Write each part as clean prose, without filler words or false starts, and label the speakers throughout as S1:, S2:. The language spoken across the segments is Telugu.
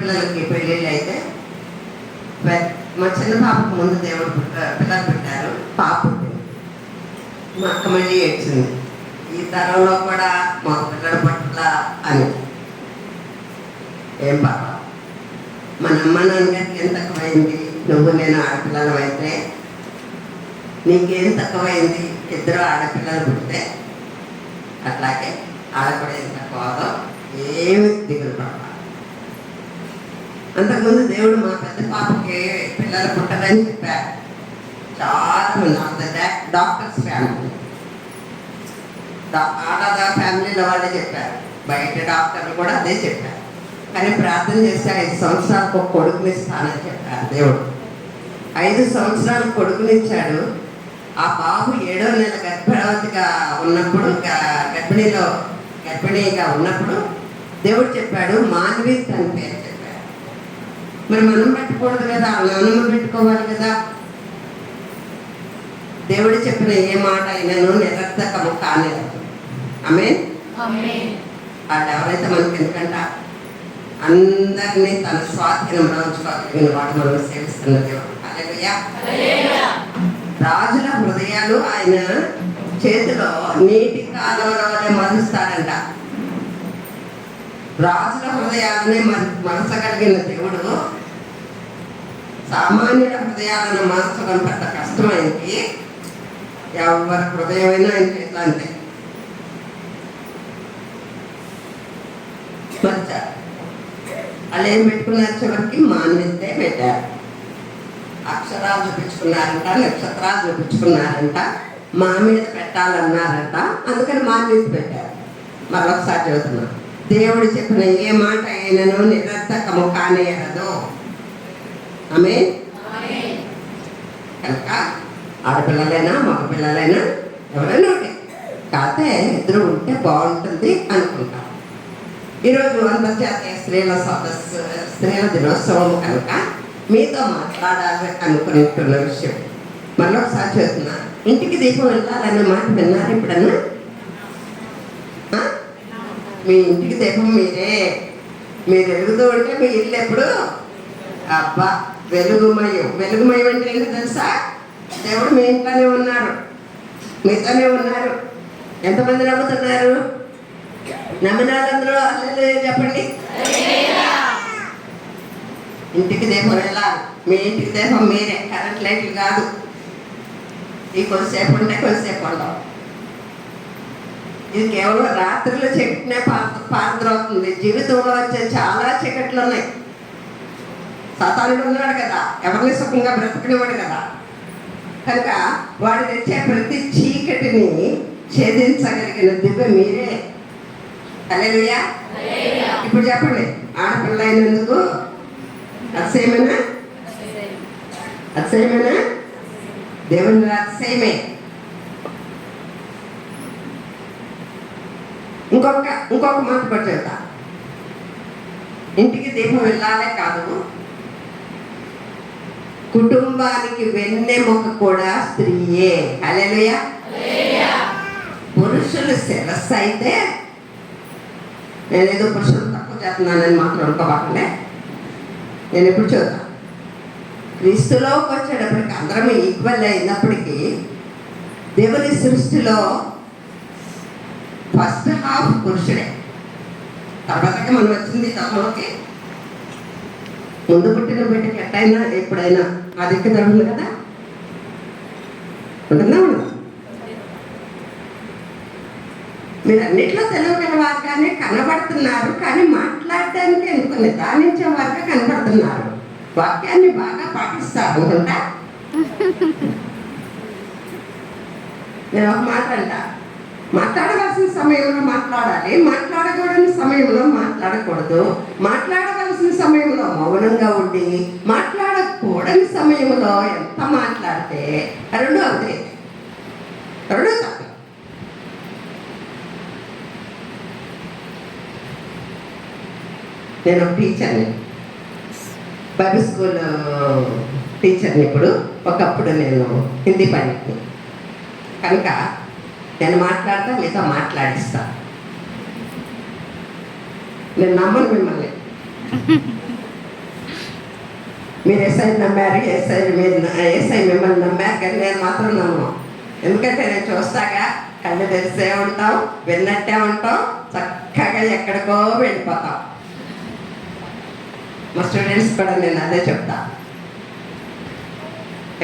S1: పిల్లలకి పెళ్ళిళ్ళు అయితే మా చిన్న పాపకు ముందు దేవుడు పిల్లలు పెట్టారు. పాప పుట్టింది. మా అక్క మళ్ళీ ఏడ్చింది, ఈ తరంలో కూడా మా పిల్లల పట్ల అని. ఏం పాప, మన అమ్మ నాన్నగారికి ఏం తక్కువైంది? నువ్వు నేను ఆడపిల్లలు అయితే నీకేం తక్కువైంది? ఇద్దరు ఆడపిల్లలు పుడితే అట్లాగే ఆడపిల్ల ఏం తక్కువదో ఏమి దిగులు పడవ. అంతకుముందు దేవుడు మా పెద్ద పాపకి పిల్లలు పుట్టదని చెప్పారు. చాలా మంది అంత డాక్టర్స్ ఫ్యామిలీ, ఆడదా ఫ్యామిలీలో వాళ్ళే చెప్పారు, బయట డాక్టర్లు కూడా అదే చెప్పారు. కానీ ప్రార్థన చేస్తే 5 సంవత్సరాలకు ఒక కొడుకుని ఇస్తానని చెప్పారు దేవుడు. 5 సంవత్సరాలకు కొడుకునిచ్చాడు. ఆ బాబు 7వ నెల గర్భవతిగా ఉన్నప్పుడు, గర్భిణీగా ఉన్నప్పుడు దేవుడు చెప్పాడు మాన్విత్ అని పేరు చెప్పాడు. మరి మనం పెట్టకూడదు కదా, నాన్నమ్మ పెట్టుకోవాలి కదా. దేవుడు చెప్పిన ఏ మాట అయినాను నిరర్థకము కాలేదు. ఆమేన్. వాళ్ళు ఎవరైతే మనకి ఎందుకంట అందరినీ తన స్వాధీనంలో ఉంచుకోగలిగిన వాడు మనం సేవిస్తున్న దేవుడు. హల్లెలూయా. రాజుల హృదయాలు ఆయన చేతిలో నీటి కాలంలోనే మరుస్తాడంట. రాజుల హృదయాలనే మనసగలిగిన దేవుడు సామాన్యుల హృదయాలను మార్చడం పెద్ద కష్టమైంది. ఎవరి హృదయమైనా ఆయన చేతిలో అంతే మర్చారు. వాళ్ళు ఏం పెట్టుకున్నారు? చివరికి మాన్వితే పెట్టారు. అక్షరాలు చూపించుకున్నారంట, నక్షత్రాలు చూపించుకున్నారంట, మా మీద పెట్టాలన్నారంట. అందుకని మాన్విత పెట్టారు. మరొకసారి చదువుతున్నా, దేవుడు చెప్పిన ఏ మాట అయినను నిరర్థకము కానేయదు. ఆమేన్. కనుక ఆడపిల్లలైనా మగ పిల్లలైనా ఎవరైనా ఒకటి, కాకపోతే ఇద్దరు ఉంటే బాగుంటుంది అనుకుంటాం. ఈరోజు అంతర్జాతీయ స్త్రీల దినోత్సవం కనుక మీతో మాట్లాడాలి అనుకుంటున్న విషయం మరొకసారి చెప్తున్నా. ఇంటికి దీపం వెళ్ళాలనే మాట విన్నారు ఎప్పుడన్నా? మీ ఇంటికి దీపం మీరే. మీరు వెలుగుతూ ఉంటే మీ ఇల్లు ఎప్పుడు అబ్బా వెలుగుమయం. వెలుగుమయం అంటే ఏంటో తెలుసా? దేవుడు మీ ఇంట్లోనే ఉన్నారు, మీతోనే ఉన్నారు. ఎంతమంది నమ్ముతున్నారు? నమ్మిన వాళ్ళందరూ హల్లెలూయా చెప్పండి. ఇంటికి దీపం వెళ్ళాలి. మీ ఇంటికి దీపం మీరే, కరెంట్ లైట్లు కాదు. ఈ కొద్దిసేపు ఉంటే కొద్దిసేపు ఉండవు. ఇది కేవలం రాత్రిలో చీకటినే పారద్రోతుంది. జీవితంలో వచ్చే చాలా చీకట్లు ఉన్నాయి. సాతానుడు ఉన్నాడు కదా, ఎవరిని సుఖంగా బ్రతకనివాడు కదా. కనుక వాడు తెచ్చే ప్రతి చీకటిని ఛేదించగలిగిన దివ్య మీరే. హల్లెలూయా. ఇప్పుడు చెప్పండి, ఆడపిల్ల అయినందుకు అతిశయమేనా? అతిశయమేనా? దేవుని అతిశయమే. ఇంకొక మాట పట్టుతా. ఇంటికి దీపం వెళ్ళాలే కాదు, కుటుంబానికి వెన్నెముక కూడా స్త్రీయే. హల్లెలూయా. పురుషులు శిరస్సు అయితే, నేనేదో పురుషులు తక్కువ చేస్తున్నానని మాత్రం అనుకోబాకండి. నేను ఎప్పుడు చూద్దాం, క్రీస్తులోకి వచ్చేటప్పటికి అందరం ఈక్వల్ అయినప్పటికీ దేవుని సృష్టిలో ఫస్ట్ హాఫ్ పురుషుడే. తర్వాతకి మనం వచ్చింది తమలోకి. ముందు పుట్టిన బిడ్డకి ఎట్టయినా ఎప్పుడైనా అది ఇక్కడ ఉంది కదా, ఉంటుందా ఉండదు? మీరు అన్నిట్లో తెలియగల వారుగానే కనబడుతున్నారు, కానీ మాట్లాడడానికి ఎందుకు నిదానించే వారుగా కనబడుతున్నారు. వాక్యాన్ని బాగా పాటిస్తారు అనుకుంటా. నేను ఒక మాట అంట, మాట్లాడవలసిన సమయంలో మాట్లాడాలి, మాట్లాడకూడని సమయంలో మాట్లాడకూడదు. మాట్లాడవలసిన సమయంలో మౌనంగా ఉండి, మాట్లాడకూడని సమయంలో ఎంత మాట్లాడితే రెండు అవుతాయి, రెండు తప్ప. నేను టీచర్ని, బైబిల్ స్కూల్ టీచర్ని. ఒకప్పుడు నేను హిందీ పండిట్ని. కనుక నేను మాట్లాడతా, మీతో మాట్లాడిస్తా. నేను నమ్మను మిమ్మల్ని. మీరు ఎస్ఐ నమ్మారు, ఎస్ఐ మిమ్మల్ని నమ్మారు, కానీ నేను మాత్రం నమ్మను. ఎందుకంటే నేను చూస్తాగా, కళ్ళు తెరిసే ఉంటాం, విన్నట్టే ఉంటాం, చక్కగా ఎక్కడికో వెళ్ళిపోతాం. మా స్టూడెంట్స్ కూడా నేను అదే చెప్తా.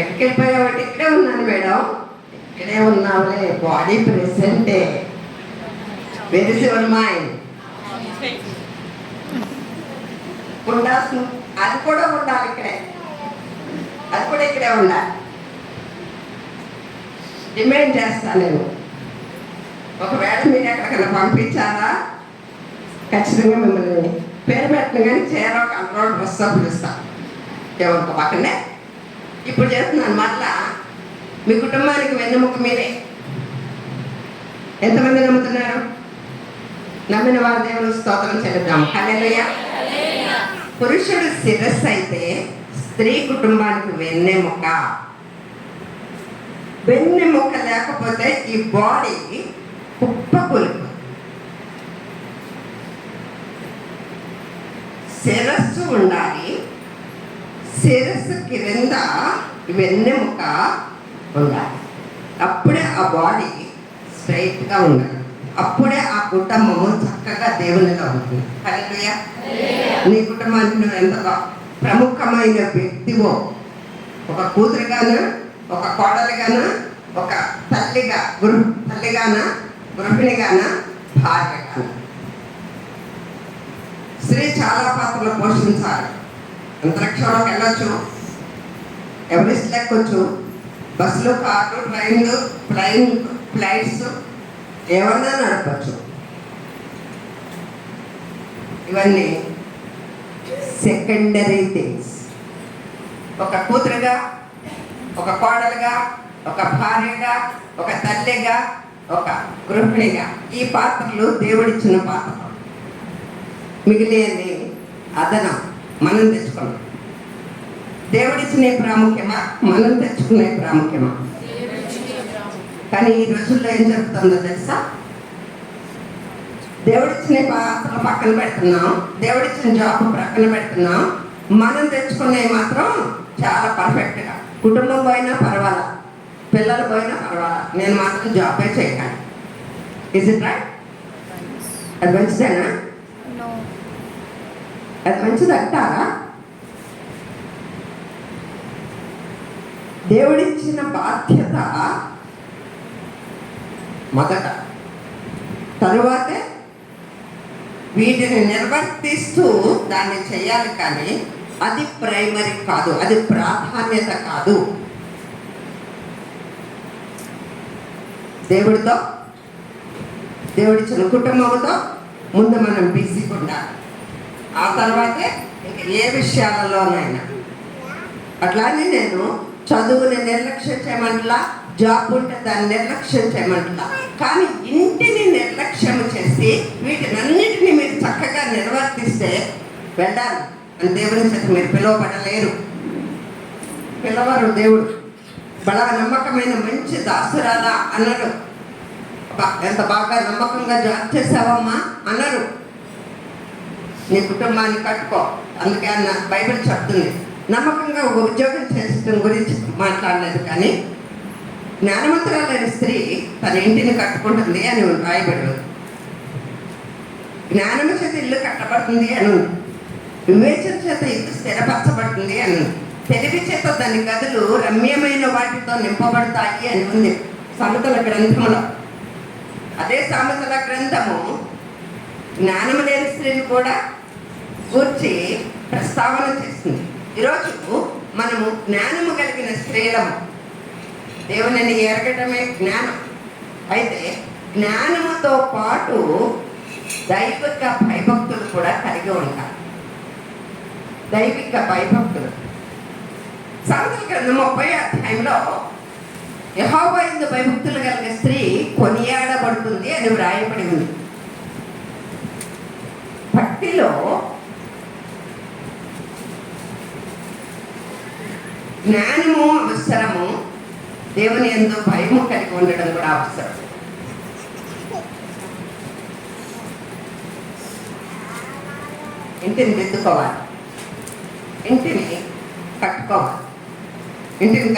S1: ఎక్కడికి వెళ్ళిపోయావు? ఇక్కడే ఉన్నాను మేడం. ఇక్కడే ఉన్నావులే, బాడీ ప్రెసెంటే. Where is your mind? ఉండాల్సిన అది కూడా ఉండాలి ఇక్కడే, అది కూడా ఇక్కడే ఉండాలి. డిమాండ్ చేస్తాను నేను. ఒకవేళ మీరు ఎక్కడికైనా పంపించారా, ఖచ్చితంగా మిమ్మల్ని పేరు పెట్టిన కానీ చీర కంట్రోల్ డ్రెస్ పిలుస్తాను. ఎవరికి పక్కనే ఇప్పుడు చేస్తున్నాను. మళ్ళా మీ కుటుంబానికి వెన్నెముక మీరే. ఎంతమంది నమ్ముతున్నారు? నమ్మిన వారి దేవుని స్తోత్రం చెల్లిద్దాం. హల్లెలూయా. పురుషుడు శిరస్సు అయితే స్త్రీ కుటుంబానికి వెన్నెముక. వెన్నెముక లేకపోతే ఈ బాడీ కుప్పకూలిపోతుంది. శిరస్సు ఉండాలి, శిరస్సు క్రింద వెన్నెముక ఉండాలి. అప్పుడే ఆ బాడీ స్ట్రైట్గా ఉండాలి. అప్పుడే ఆ కుటుంబము చక్కగా దేవునిలో ఉంటుంది. హల్లెలూయా. నీ కుటుంబానికి నువ్వు ఎంత ప్రముఖమైన వ్యక్తివో, ఒక కూతురుగానా, ఒక కోడలిగానా, ఒక తల్లిగానా, గృహిణిగానా, భార్యగానా. స్త్రీ చాలా పాత్రలు పోషించాలి. అంతరిక్షంలోకి వెళ్ళొచ్చు, ఎవరెస్ట్ ఎక్కొచ్చు, బస్సులు, కార్లు, ట్రైన్లు, ఫ్లైట్స్ ఏమన్నా నడపచ్చు. ఇవన్నీ సెకండరీ థింగ్స్. ఒక కూతురుగా, ఒక కోడలుగా, ఒక భార్యగా, ఒక తల్లిగా, ఒక గృహిణిగా ఈ పాత్రలు దేవుడిచ్చిన పాత్రలు. మిగిలేని అదనం మనం తెచ్చుకున్నాం. దేవుడిచ్చిన ప్రాముఖ్యమా, మనం తెచ్చుకునే ప్రాముఖ్యమా? కానీ ఈ రోజుల్లో ఏం జరుగుతుందో తెలుసా? దేవుడిచ్చిన పాత్రలు పక్కన పెడుతున్నాం, దేవుడిచ్చిన జాబ్ పక్కన పెడుతున్నాం. మనం తెచ్చుకునేవి మాత్రం చాలా పర్ఫెక్ట్గా. కుటుంబం పోయినా పర్వాలా, పిల్లలు పోయినా పర్వాలా, నేను మాత్రం జాబే చేయగలను. Is it right? అది మంచిదేనా? అది మంచిది అంటారా? దేవుడిచ్చిన బాధ్యత మొదట, తరువాతే వీటిని నిర్వర్తిస్తూ దాన్ని చేయాలి. కానీ అది ప్రైమరీ కాదు, అది ప్రాధాన్యత కాదు. దేవుడితో, దేవుడిచ్చిన కుటుంబంతో ముందు మనం బిజీగా ఉండాలి. ఆ తర్వాతే ఇంక ఏ విషయాలలోనైనా. అట్లానే నేను చదువుని నిర్లక్ష్యం చేయమంటలా, జాబ్ ఉంటే దాన్ని నిర్లక్ష్యం చేయమంటలా. కానీ ఇంటిని నిర్లక్ష్యం చేసి వీటినన్నిటినీ మీరు చక్కగా నిర్వర్తిస్తే వెళ్ళాలి అని దేవుని చేత మీరు పిలువబడలేరు. పిలవరు. దేవుడు బలా నమ్మకమైన మంచి దాసురాలా అన్నారు. ఎంత బాగా నమ్మకంగా జాబ్ చేసావమ్మా అన్నారు. నీ కుటుంబాన్ని కట్టుకో. అందుకే అన్న బైబిల్ చెప్తుంది. నమ్మకంగా ఒక ఉద్యోగం చేసడం గురించి మాట్లాడలేదు, కానీ జ్ఞానవంతురాలైన స్త్రీ తన ఇంటిని కట్టుకుంటుంది అని రాయబడి. జ్ఞానము చేత ఇల్లు కట్టబడుతుంది అని ఉంది. వివేచన చేత ఇల్లు స్థిరపరచబడుతుంది అని ఉంది. తెలివి చేత దాని గదులు రమ్యమైన వాటితో నింపబడతాయి అని ఉంది సామెతల గ్రంథంలో. అదే సామెతల గ్రంథము జ్ఞానము లేని స్త్రీని కూడా కూర్చి ప్రస్తావన చేస్తుంది. ఈరోజు మనము జ్ఞానము కలిగిన స్త్రీలము. దేవుని ఎరగటమే జ్ఞానం. అయితే జ్ఞానముతో పాటు దైవిక భయభక్తులు కూడా కలిగి ఉంటారు. దైవిక భయభక్తులు సామెతల గ్రంథం 30వ అధ్యాయంలో యెహోవా యందు భయభక్తులు కలిగిన స్త్రీ కొనియాడబడుతుంది అని వ్రాయబడి ఉంది. భక్తిలో జ్ఞానము అవసరము, దేవుని యందు భయము కలిగి ఉండడం కూడా అవసరం. ఇంటిని దిద్దుకోవాలి. ఇంటిని కట్టుకోవాలి. ఇంటికి